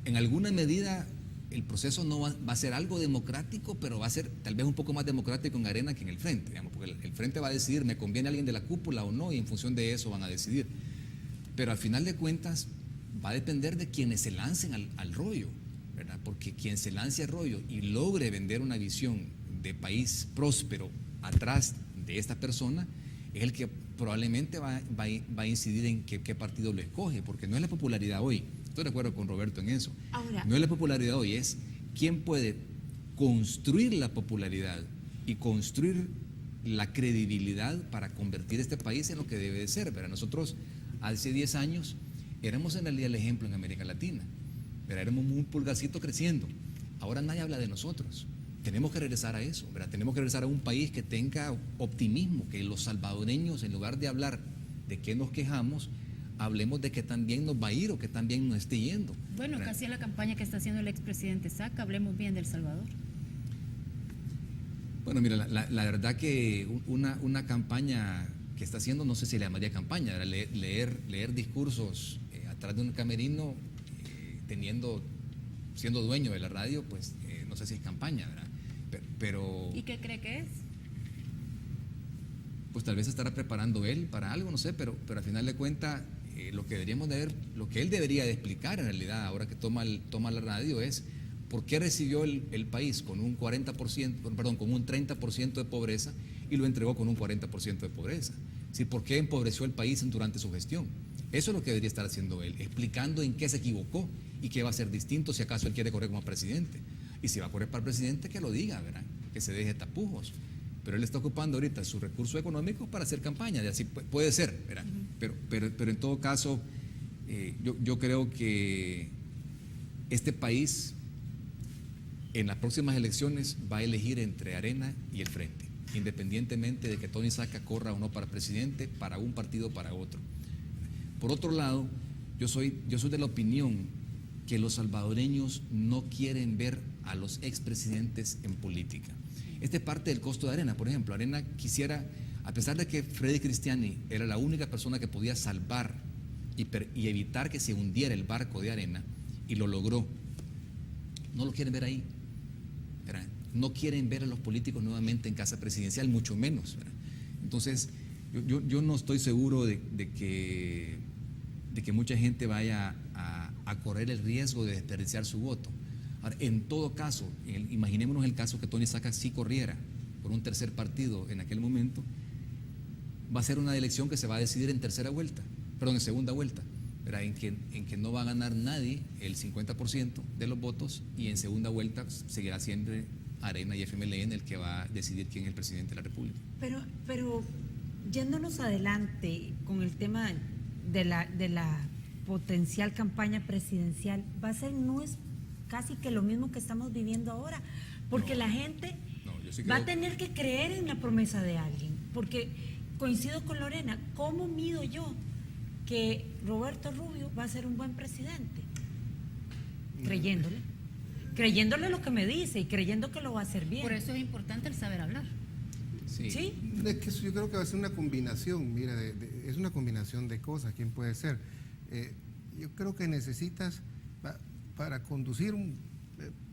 En alguna medida el proceso no va a ser algo democrático, pero va a ser tal vez un poco más democrático en Arena que en el Frente, digamos, porque el Frente va a decidir, ¿me conviene alguien de la cúpula o no? Y en función de eso van a decidir. Pero al final de cuentas va a depender de quienes se lancen al rollo, ¿verdad? Porque quien se lance al rollo y logre vender una visión de país próspero atrás de esta persona es el que probablemente va a incidir en qué partido lo escoge, porque no es la popularidad hoy. Estoy de acuerdo con Roberto en eso. Ahora, no es la popularidad hoy, es quién puede construir la popularidad y construir la credibilidad para convertir este país en lo que debe de ser. ¿Verdad? Nosotros hace 10 años éramos en realidad el ejemplo en América Latina, pero éramos un pulgarcito creciendo. Ahora nadie habla de nosotros. Tenemos que regresar a eso, ¿verdad? Tenemos que regresar a un país que tenga optimismo, que los salvadoreños, en lugar de hablar de qué nos quejamos, hablemos de qué tan bien nos va a ir o qué tan bien nos esté yendo. Bueno, ¿verdad? casi es la campaña que está haciendo el expresidente Saca, hablemos bien del Salvador. Bueno, mira, la verdad que una campaña que está haciendo, no sé si le llamaría campaña, ¿verdad? Leer discursos atrás de un camerino, siendo dueño de la radio, pues no sé si es campaña, ¿verdad? Pero ¿Y qué cree que es? pues tal vez estará preparando él para algo, no sé, pero al final de cuentas, lo que deberíamos de ver, lo que él debería de explicar en realidad, ahora que toma la radio, es por qué recibió el país con un 30% de pobreza y lo entregó con un 40% de pobreza. Es decir, por qué empobreció el país durante su gestión. Eso es lo que debería estar haciendo él, explicando en qué se equivocó y qué va a ser distinto si acaso él quiere correr como presidente. Y si va a correr para presidente, que lo diga, ¿verdad? Que se deje tapujos. Pero él está ocupando ahorita sus recursos económicos para hacer campaña, y así puede ser, ¿verdad? Pero en todo caso, yo creo que este país en las próximas elecciones va a elegir entre Arena y el Frente, independientemente de que Tony Saca corra o no para presidente, para un partido o para otro. Por otro lado, yo soy de la opinión que los salvadoreños no quieren ver a los expresidentes en política. Esta es parte del costo de Arena. Por ejemplo, Arena quisiera, a pesar de que Freddy Cristiani era la única persona que podía salvar y evitar que se hundiera el barco de Arena, y lo logró, no lo quieren ver ahí, ¿verdad? No quieren ver a los políticos nuevamente en casa presidencial, mucho menos, ¿verdad? Entonces, yo no estoy seguro de que mucha gente vaya a correr el riesgo de desperdiciar su voto. Ahora, en todo caso, imaginémonos el caso que Tony Saca sí corriera por un tercer partido en aquel momento, va a ser una elección que se va a decidir en segunda vuelta, ¿verdad? En que no va a ganar nadie el 50% de los votos, y en segunda vuelta seguirá siempre Arena y FMLN el que va a decidir quién es el presidente de la República. Pero yéndonos adelante con el tema de la potencial campaña presidencial, no es casi que lo mismo que estamos viviendo ahora, porque la gente va a tener que creer en la promesa de alguien, porque coincido con Lorena, ¿cómo mido yo que Roberto Rubio va a ser un buen presidente? Creyéndole lo que me dice y creyendo que lo va a hacer bien. Por eso es importante el saber hablar. Sí. ¿Sí? Es que yo creo que va a ser una combinación, mira, es una combinación de cosas. ¿Quién puede ser? Yo creo que necesitas, para conducir,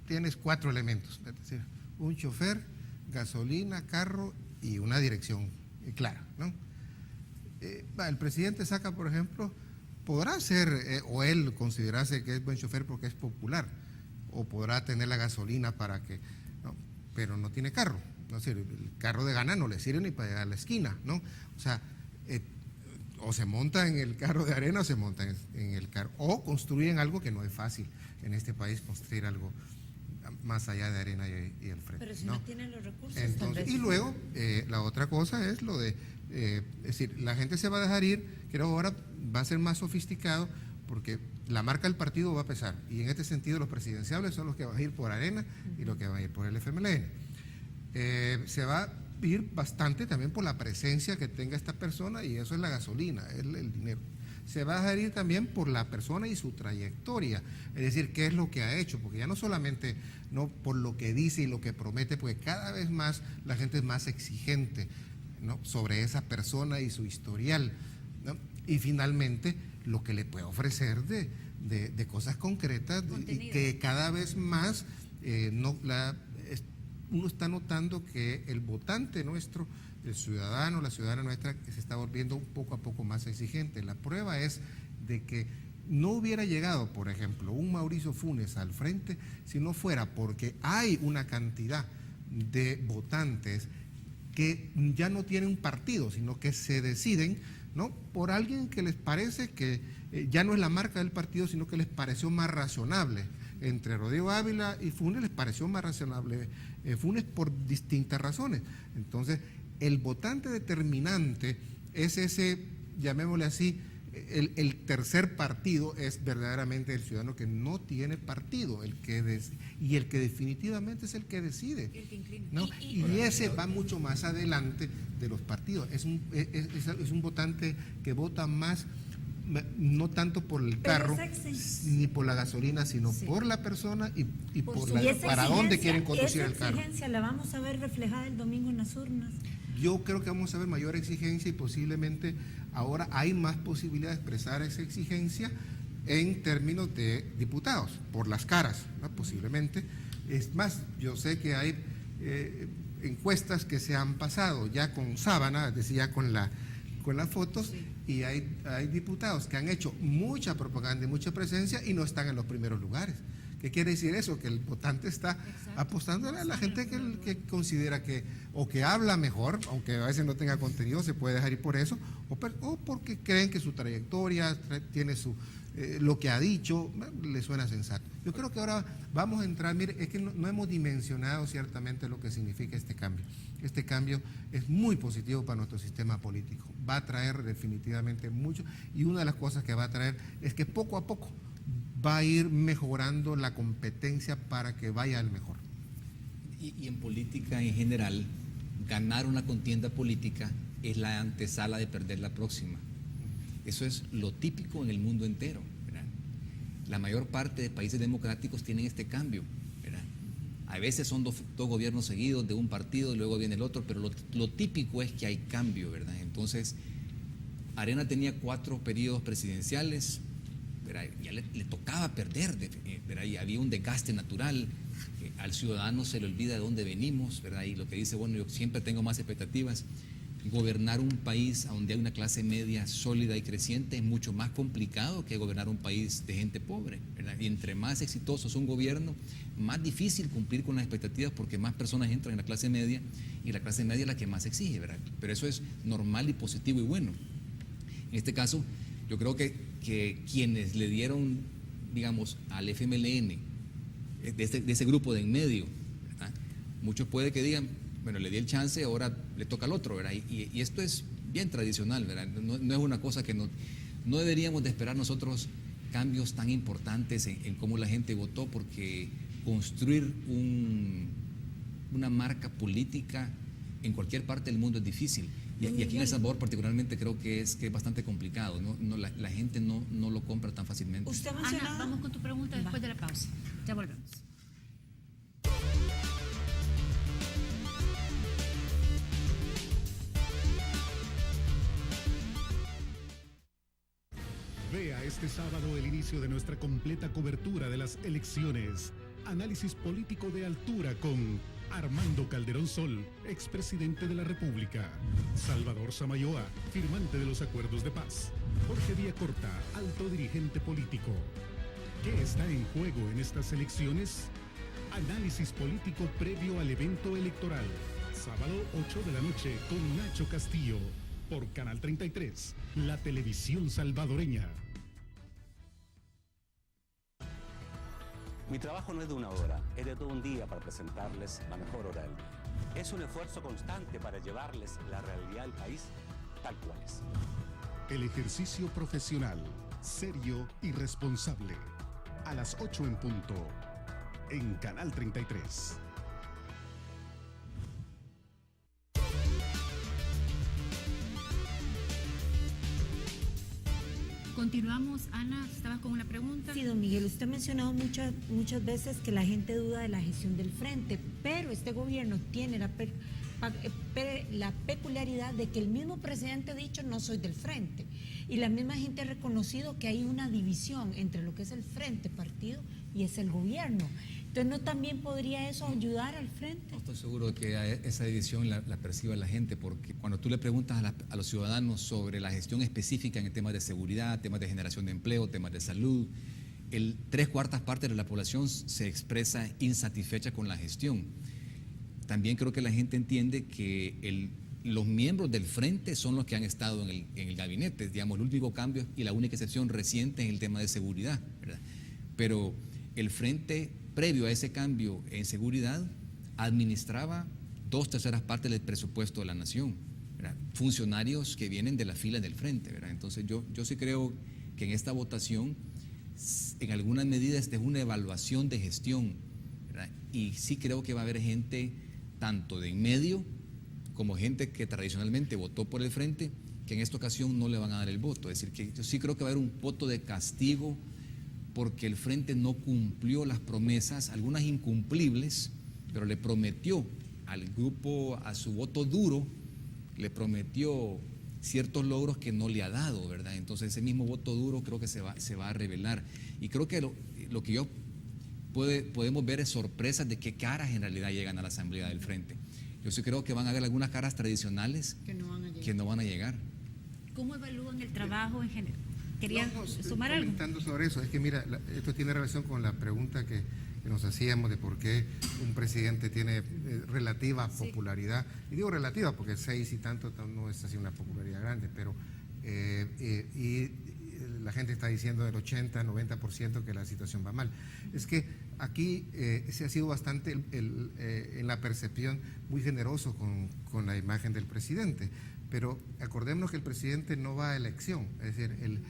tienes 4 elementos, es decir, un chofer, gasolina, carro y una dirección clara, ¿no? El presidente Saca, por ejemplo, podrá ser, o él considerarse que es buen chofer porque es popular, o podrá tener la gasolina para que, ¿no? Pero no tiene carro, ¿no? Es decir, el carro de gana no le sirve ni para llegar a la esquina, ¿no? O sea, o se monta en el carro de Arena o se monta en el carro, o construyen algo que no es fácil en este país, construir algo más allá de Arena y el Frente. Pero si no tienen los recursos. Entonces, y luego, la otra cosa es lo de, es decir, la gente se va a dejar ir, creo ahora va a ser más sofisticado, porque la marca del partido va a pesar, y en este sentido los presidenciables son los que van a ir por Arena y los que van a ir por el FMLN. Se va a ir bastante también por la presencia que tenga esta persona, y eso es la gasolina, es el dinero. Se va a dejar ir también por la persona y su trayectoria, es decir, qué es lo que ha hecho, porque ya no solamente no por lo que dice y lo que promete, porque cada vez más la gente es más exigente, ¿no?, sobre esa persona y su historial, ¿no? Y finalmente lo que le puede ofrecer de cosas concretas, y que cada vez más uno está notando que el votante nuestro, el ciudadano, la ciudadana nuestra, se está volviendo poco a poco más exigente. La prueba es de que no hubiera llegado, por ejemplo, un Mauricio Funes al frente si no fuera porque hay una cantidad de votantes que ya no tienen un partido, sino que se deciden, ¿no?, por alguien que les parece que ya no es la marca del partido, sino que les pareció más razonable. Entre Rodrigo Ávila y Funes les pareció más razonable Funes por distintas razones. Entonces, el votante determinante es ese, llamémosle así, el tercer partido es verdaderamente el ciudadano que no tiene partido, y el que definitivamente es el que decide, ¿no? Y ese va mucho más adelante de los partidos. Es un votante que vota más no tanto por el carro ni por la gasolina, sino por la persona y para dónde quieren conducir el carro. Esa exigencia la vamos a ver reflejada el domingo en las urnas. Yo creo que vamos a ver mayor exigencia y posiblemente ahora hay más posibilidad de expresar esa exigencia en términos de diputados, por las caras, ¿no? Posiblemente. Es más, yo sé que hay encuestas que se han pasado ya con sábana, es decir, ya con las fotos, y hay diputados que han hecho mucha propaganda y mucha presencia y no están en los primeros lugares. ¿Qué quiere decir eso? Que el votante está apostando a la gente que considera que o que habla mejor, aunque a veces no tenga contenido, se puede dejar ir por eso, o porque creen que su trayectoria tiene lo que ha dicho, le suena sensato. Yo creo que ahora vamos a entrar, mire, es que no hemos dimensionado ciertamente lo que significa este cambio. Este cambio es muy positivo para nuestro sistema político, va a traer definitivamente mucho, y una de las cosas que va a traer es que poco a poco va a ir mejorando la competencia para que vaya al mejor. Y en política en general, ganar una contienda política es la antesala de perder la próxima. Eso es lo típico en el mundo entero, ¿verdad? La mayor parte de países democráticos tienen este cambio, ¿verdad? A veces son dos gobiernos seguidos de un partido y luego viene el otro, pero lo típico es que hay cambio, ¿verdad? Entonces, Arena tenía 4 periodos presidenciales, ¿verdad? Ya le tocaba perder, ¿verdad? Y había un desgaste natural. Al ciudadano se le olvida de dónde venimos, ¿verdad? Y lo que dice, bueno, yo siempre tengo más expectativas. Gobernar un país donde hay una clase media sólida y creciente es mucho más complicado que gobernar un país de gente pobre, ¿verdad? Y entre más exitoso es un gobierno, más difícil cumplir con las expectativas porque más personas entran en la clase media y la clase media es la que más exige, ¿verdad? Pero eso es normal y positivo y bueno. En este caso, yo creo que quienes le dieron, digamos, al FMLN, de ese grupo de en medio, ¿verdad? Muchos puede que digan, bueno, le di el chance, ahora le toca al otro, ¿verdad? Y esto es bien tradicional, ¿verdad? No es una cosa que no deberíamos de esperar nosotros cambios tan importantes en cómo la gente votó, porque construir una marca política en cualquier parte del mundo es difícil. Y aquí en El Salvador particularmente creo que es bastante complicado, ¿no? La gente no lo compra tan fácilmente. Usted Ana, vamos con tu pregunta después de la pausa. Ya volvemos. Vea este sábado el inicio de nuestra completa cobertura de las elecciones. Análisis político de altura con Armando Calderón Sol, expresidente de la República. Salvador Samayoa, firmante de los acuerdos de paz. Jorge Villacorta, alto dirigente político. ¿Qué está en juego en estas elecciones? Análisis político previo al evento electoral. Sábado 8 de la noche con Nacho Castillo. Por Canal 33, la televisión salvadoreña. Mi trabajo no es de una hora, es de todo un día para presentarles la mejor hora del día. Es un esfuerzo constante para llevarles la realidad del país tal cual es. El ejercicio profesional, serio y responsable. A las 8 en punto, en Canal 33. Continuamos, Ana, estaba con una pregunta. Sí, don Miguel, usted ha mencionado muchas veces que la gente duda de la gestión del frente, pero este gobierno tiene la peculiaridad de que el mismo presidente ha dicho no soy del frente, y la misma gente ha reconocido que hay una división entre lo que es el frente partido y es el gobierno. Entonces, ¿no también podría eso ayudar al frente? No estoy seguro de que esa división la perciba la gente, porque cuando tú le preguntas a los ciudadanos sobre la gestión específica en temas de seguridad, temas de generación de empleo, temas de salud, 3/4 partes de la población se expresa insatisfecha con la gestión. También creo que la gente entiende que los miembros del frente son los que han estado en el gabinete. Digamos, el único cambio y la única excepción reciente es el tema de seguridad, ¿verdad? Pero el frente, previo a ese cambio en seguridad, administraba 2/3 partes del presupuesto de la nación, ¿verdad? Funcionarios que vienen de la fila del frente, ¿verdad? Entonces yo sí creo que en esta votación, en algunas medidas, es una evaluación de gestión, ¿verdad? Y sí creo que va a haber gente tanto de en medio como gente que tradicionalmente votó por el frente, que en esta ocasión no le van a dar el voto. Es decir, que yo sí creo que va a haber un voto de castigo porque el Frente no cumplió las promesas, algunas incumplibles, pero le prometió al grupo, a su voto duro, le prometió ciertos logros que no le ha dado, ¿verdad? Entonces ese mismo voto duro creo que se va a revelar. Y creo que lo que podemos ver es sorpresas de qué caras en realidad llegan a la Asamblea del Frente. Yo sí creo que van a haber algunas caras tradicionales que no van a llegar. ¿Cómo evalúan el trabajo en general? ¿Querían sumar algo? Comentando sobre eso, es que mira, esto tiene relación con la pregunta que nos hacíamos de por qué un presidente tiene relativa popularidad. Y digo relativa porque 6 y tanto no es así una popularidad grande, pero la gente está diciendo del 80, 90% que la situación va mal. Es que aquí se ha sido bastante, en la percepción, muy generoso con la imagen del presidente. Pero acordémonos que el presidente no va a elección, es decir,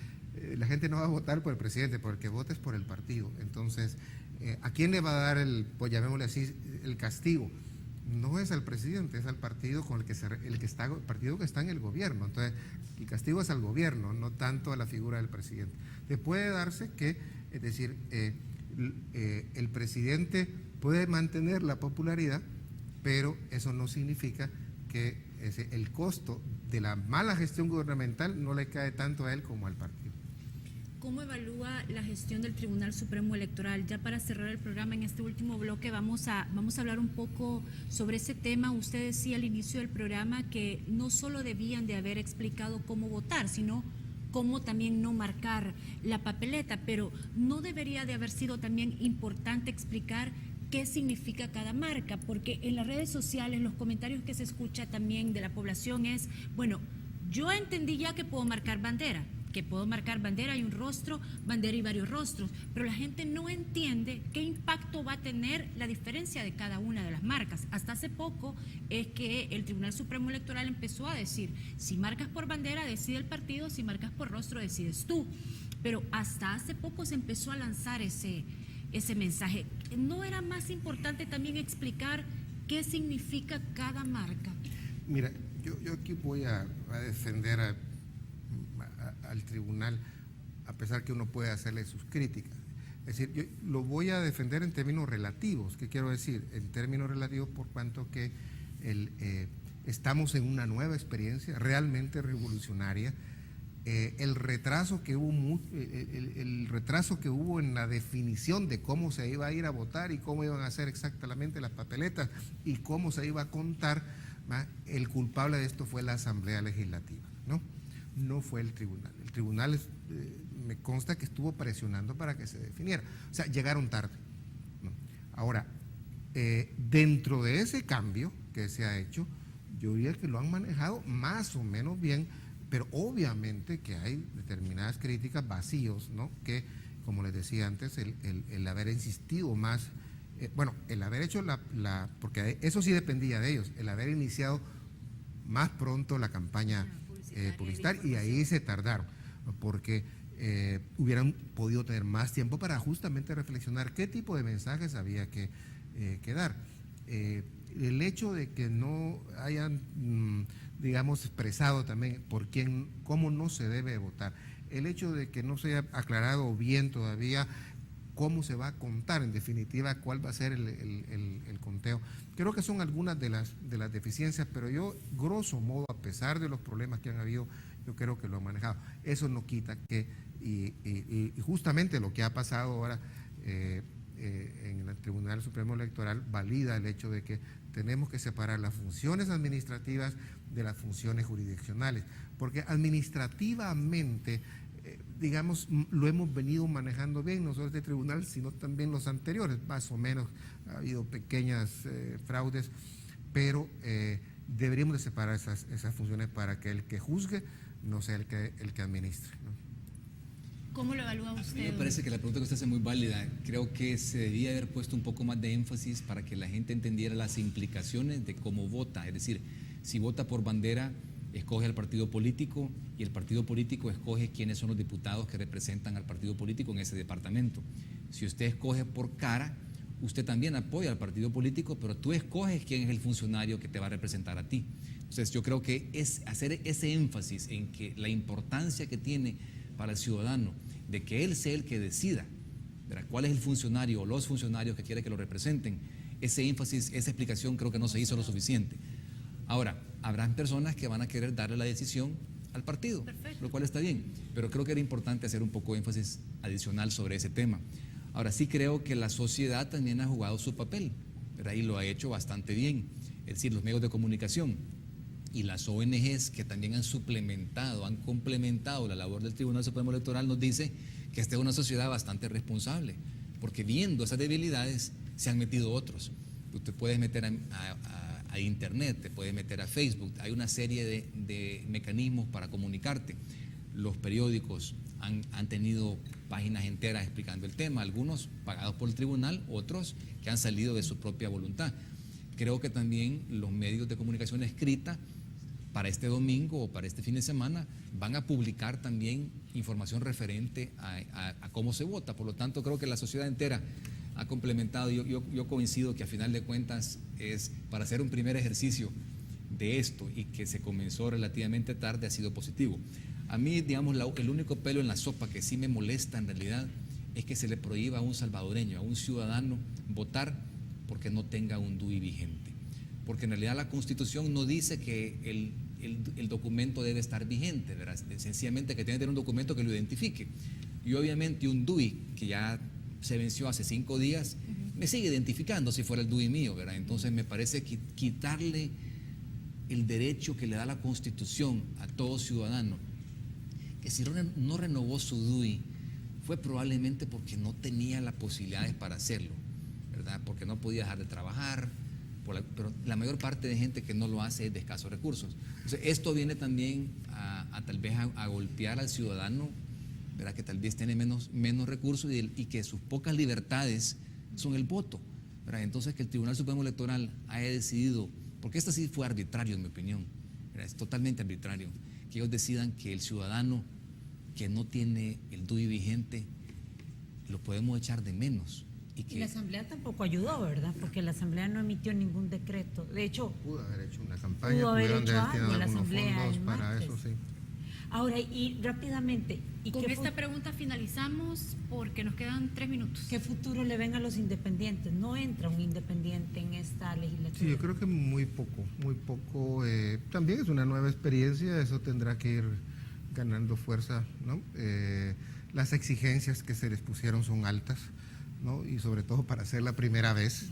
la gente no va a votar por el presidente, porque el que vota es por el partido. Entonces, ¿a quién le va a dar pues llamémosle así, el castigo? No es al presidente, es al partido con el partido que está en el gobierno. Entonces, el castigo es al gobierno, no tanto a la figura del presidente. Puede darse que, es decir, el presidente puede mantener la popularidad, pero eso no significa que el costo de la mala gestión gubernamental no le cae tanto a él como al partido. ¿Cómo evalúa la gestión del Tribunal Supremo Electoral? Ya para cerrar el programa, en este último bloque vamos a hablar un poco sobre ese tema. Usted decía al inicio del programa que no solo debían de haber explicado cómo votar, sino cómo también no marcar la papeleta, pero ¿no debería de haber sido también importante explicar qué significa cada marca? Porque en las redes sociales los comentarios que se escucha también de la población es, bueno, yo entendí ya que puedo marcar bandera, hay un rostro, bandera y varios rostros, pero la gente no entiende qué impacto va a tener la diferencia de cada una de las marcas. Hasta hace poco es que el Tribunal Supremo Electoral empezó a decir, si marcas por bandera decide el partido, si marcas por rostro decides tú, pero hasta hace poco se empezó a lanzar ese mensaje. ¿No era más importante también explicar qué significa cada marca? Mira, yo aquí voy a defender al tribunal, a pesar que uno puede hacerle sus críticas. Es decir, yo lo voy a defender en términos relativos. ¿Qué quiero decir? En términos relativos por cuanto que estamos en una nueva experiencia realmente revolucionaria. El retraso que hubo en la definición de cómo se iba a ir a votar y cómo iban a hacer exactamente las papeletas y cómo se iba a contar, el culpable de esto fue la Asamblea Legislativa, no fue el tribunal. El tribunal me consta que estuvo presionando para que se definiera. O sea, llegaron tarde, ¿no? Ahora, dentro de ese cambio que se ha hecho, yo diría que lo han manejado más o menos bien, pero obviamente que hay determinadas críticas, vacíos, ¿no? Que, como les decía antes, el haber insistido más, el haber hecho porque eso sí dependía de ellos, el haber iniciado más pronto la campaña publicitaria, y ahí se tardaron, porque hubieran podido tener más tiempo para justamente reflexionar qué tipo de mensajes había que dar. El hecho de que no hayan, digamos, expresado también cómo no se debe votar, el hecho de que no se haya aclarado bien todavía cómo se va a contar, en definitiva, cuál va a ser el conteo. Creo que son algunas de las deficiencias, pero yo, grosso modo, a pesar de los problemas que han habido, yo creo que lo han manejado. Eso no quita que, y justamente lo que ha pasado ahora en el Tribunal Supremo Electoral valida el hecho de que tenemos que separar las funciones administrativas de las funciones jurisdiccionales, porque administrativamente, digamos, lo hemos venido manejando bien, no solo este tribunal, sino también los anteriores, más o menos ha habido pequeñas fraudes, pero deberíamos de separar esas funciones para que el que juzgue no sea el que administre, ¿no? ¿Cómo lo evalúa usted? A mí me parece que la pregunta que usted hace es muy válida. Creo que se debía haber puesto un poco más de énfasis para que la gente entendiera las implicaciones de cómo vota. Es decir, si vota por bandera, escoge al partido político y el partido político escoge quiénes son los diputados que representan al partido político en ese departamento. Si usted escoge por cara, usted también apoya al partido político, pero tú escoges quién es el funcionario que te va a representar a ti. Entonces yo creo que es hacer ese énfasis en que la importancia que tiene para el ciudadano de que él sea el que decida, ¿verdad?, cuál es el funcionario o los funcionarios que quiere que lo representen. Ese énfasis, esa explicación creo que no se hizo lo suficiente. Ahora, habrán personas que van a querer darle la decisión al partido, perfecto, lo cual está bien, pero creo que era importante hacer un poco de énfasis adicional sobre ese tema. Ahora, sí creo que la sociedad también ha jugado su papel, ¿verdad?, y lo ha hecho bastante bien, es decir, los medios de comunicación y las ONGs que también han suplementado, han complementado la labor del Tribunal Supremo Electoral, nos dice que esta es una sociedad bastante responsable, porque viendo esas debilidades se han metido otros. Usted puede meter a Internet, te puede meter a Facebook, hay una serie de mecanismos para comunicarte. Los periódicos han tenido páginas enteras explicando el tema, algunos pagados por el tribunal, otros que han salido de su propia voluntad. Creo que también los medios de comunicación escrita para este domingo o para este fin de semana van a publicar también información referente a cómo se vota. Por lo tanto, creo que la sociedad entera ha complementado. Yo coincido que a final de cuentas es para hacer un primer ejercicio de esto y que se comenzó relativamente tarde ha sido positivo. A mí, digamos, el único pelo en la sopa que sí me molesta en realidad es que se le prohíba a un salvadoreño, a un ciudadano, votar porque no tenga un DUI vigente. Porque en realidad la Constitución no dice que el documento debe estar vigente, ¿verdad? Sencillamente que tiene que tener un documento que lo identifique. Y obviamente un DUI que ya se venció hace 5 días, me sigue identificando si fuera el DUI mío, ¿verdad? Entonces me parece que quitarle el derecho que le da la Constitución a todo ciudadano, que si no renovó su DUI, fue probablemente porque no tenía las posibilidades para hacerlo, ¿verdad? Porque no podía dejar de trabajar, pero la mayor parte de gente que no lo hace es de escasos recursos. Entonces, esto viene también tal vez a golpear al ciudadano, ¿verdad?, que tal vez tiene menos recursos y que sus pocas libertades son el voto, ¿verdad? Entonces, que el Tribunal Supremo Electoral haya decidido, porque esto sí fue arbitrario en mi opinión, ¿verdad?, es totalmente arbitrario, que ellos decidan que el ciudadano que no tiene el DUI vigente lo podemos echar de menos. Y la Asamblea tampoco ayudó, ¿verdad? Porque la Asamblea no emitió ningún decreto. De hecho, pudo haber hecho una campaña, pudo haber pudieron hecho destinado algo la algunos Asamblea fondos el para martes. eso, sí. Ahora, y rápidamente, ¿y con qué esta pregunta finalizamos porque nos quedan 3 minutos. ¿Qué futuro le ven a los independientes? ¿No entra un independiente en esta legislatura? Sí, yo creo que muy poco, muy poco. También es una nueva experiencia, eso tendrá que ir ganando fuerza, ¿no? Las exigencias que se les pusieron son altas, ¿no? Y sobre todo para ser la primera vez,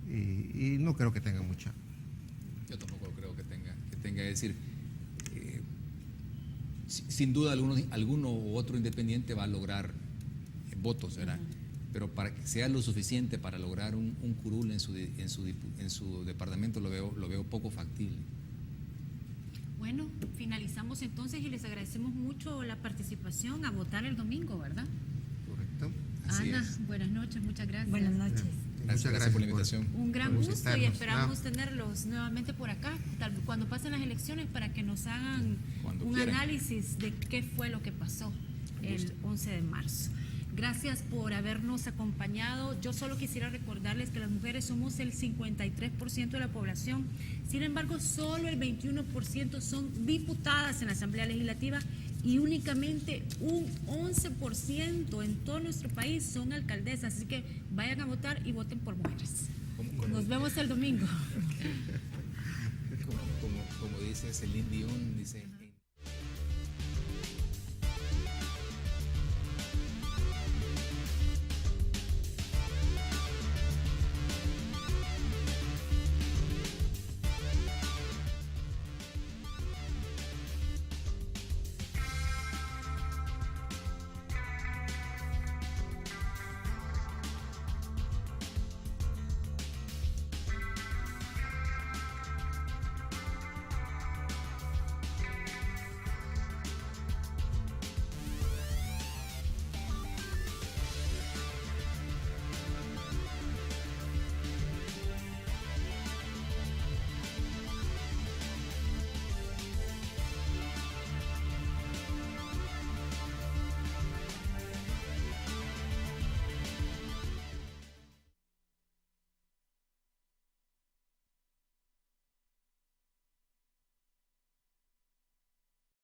y no creo que tenga mucha. Yo tampoco creo que tenga que decir. Sin duda alguno u otro independiente va a lograr votos, ¿verdad? Pero para que sea lo suficiente para lograr un curul en su departamento lo veo poco factible. Bueno, finalizamos entonces y les agradecemos mucho la participación, a votar el domingo, ¿verdad? Correcto. Así Ana, es. buenas noches, muchas gracias. Buenas noches. Muchas gracias por la invitación. Un gran por gusto y visitarnos. esperamos tenerlos nuevamente por acá, cuando pasen las elecciones, para que nos hagan Cuando un quieran. análisis de qué fue lo que pasó el 11 de marzo. Gracias por habernos acompañado. Yo solo quisiera recordarles que las mujeres somos el 53% de la población. Sin embargo, solo el 21% son diputadas en la Asamblea Legislativa y únicamente un 11% en todo nuestro país son alcaldesas. Así que vayan a votar y voten por mujeres. Nos vemos el domingo. Como dice Celine Dion, dice...